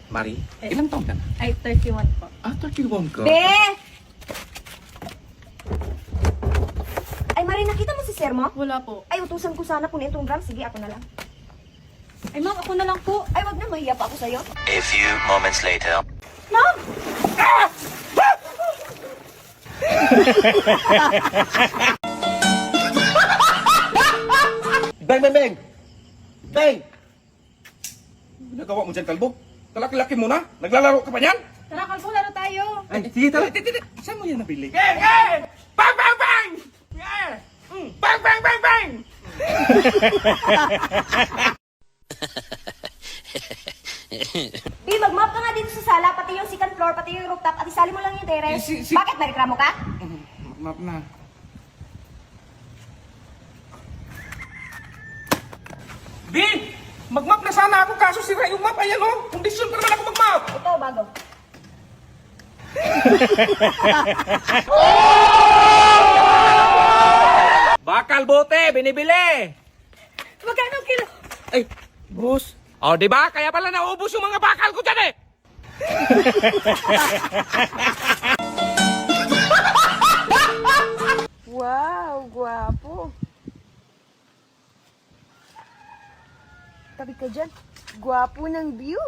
Mari, ilang taon ka na? Ay, 31 po. Ah, 31 ka? Be! Ay, Mari, nakita mo si sir mo? Wala po. Ay, utusan ko sana punin itong drum. Sige, ako na lang. Ay, ma'am, ako na lang po. Ay, wag na, mahiya pa ako sa'yo. A few moments later. Ma'am! Bang, bang, bang! Bang! Nagawa mo dyan, kalbo? Kalaki-laki mo na? Naglalaro ka pa niyan? Tara, Kalbo, laro tayo. Ay, sige, tara. Saan mo yan nabili? Yeah! Bang, bang, bang! Yeah! Bang, bang, bang, bang! Be, mag-mop ka nga dito sa sala, pati yung second floor, pati yung rooftop, at isali mo lang yung terrace. Bakit, narikramo ka? Map na. Di! Mag-map na sana ako kaso sira yung map. Ayan o, kondisyon pa naman ako mag-map. Ito, bago. Bakal bote, binibili. Magkano kilo? Ay, boss. Oh, di ba? Kaya pala naubos yung mga bakal ko dyan eh. Wow, guwapo. Tabi ka dyan. Guwapo ng view.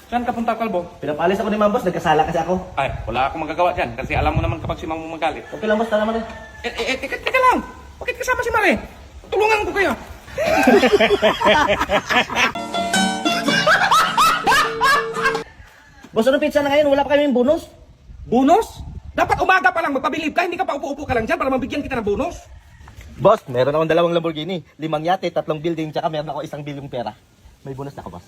Saan ka punta, Kalbo? Pinapalis ako ni Ma'am Boss, nagkasala kasi ako. Ay, wala akong magagawa dyan kasi alam mo naman kapag si Mamo magalit. Okay lang boss, tala mo rin. Teka lang. Bakit kasama si Mare? Tulungan ko kayo. Boss, anong pizza na ngayon? Wala pa kaming bonus? Bonus? Dapat umaga pa lang magpabilib ka, hindi ka pa upo-upo ka lang dyan para mabigyan kita ng bonus. Boss, meron akong 2 Lamborghini, 5 yate, 3 building, tsaka meron ako 1 bilyong pera. May bonus na ako, boss.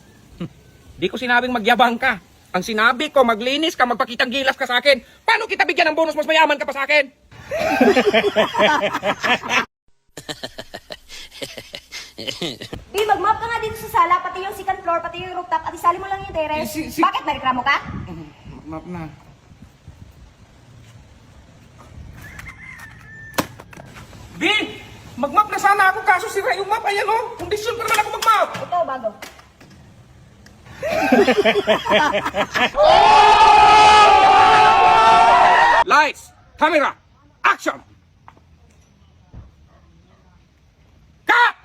Di ko sinabing magyabang ka. Ang sinabi ko, maglinis ka, magpakitang gilas ka sa akin. Paano kita bigyan ng bonus mas mayaman ka pa sa akin? Be, mag-mop ka nga dito sa sala, pati yung second floor, pati yung rooftop, at isali mo lang yung terrace. Bakit, narikramo ka? Map na. Di! Mag-map na sana ako kaso sira yung map. Ayan o, kondisyon pa naman ako mag-map. Ito, bago. Lights, camera, action! Cut!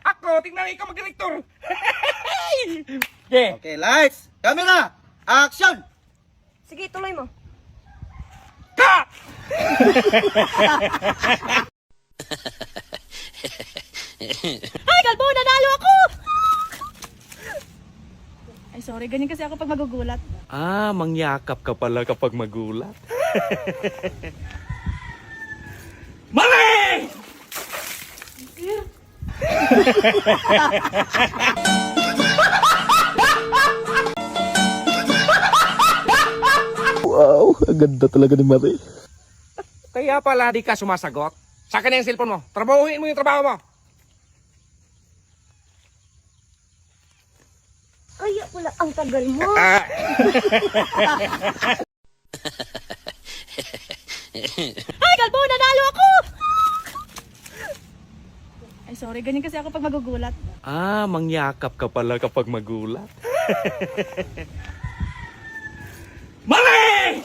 Ako, tingnan ikaw mag-director. Okay. Okay, lights, camera, action! Sige, tuloy mo. Cut! Ay, Kalbo, nanalo ako! Ay, sorry. Ganyan kasi ako pag magugulat. Ah, mangyakap ka pala kapag magulat. Mali! Wow, ang ganda talaga ni Marie. Kaya pala di ka sumasagot. Sa akin na yung cellphone mo. Trabahuin mo yung trabaho mo. Kaya pala, ang tagal mo. Ay, Kalbo, nanalo ako! Ay, sorry. Ganyan kasi ako pag magugulat. Ah, mangyakap ka pala kapag magulat. Mali!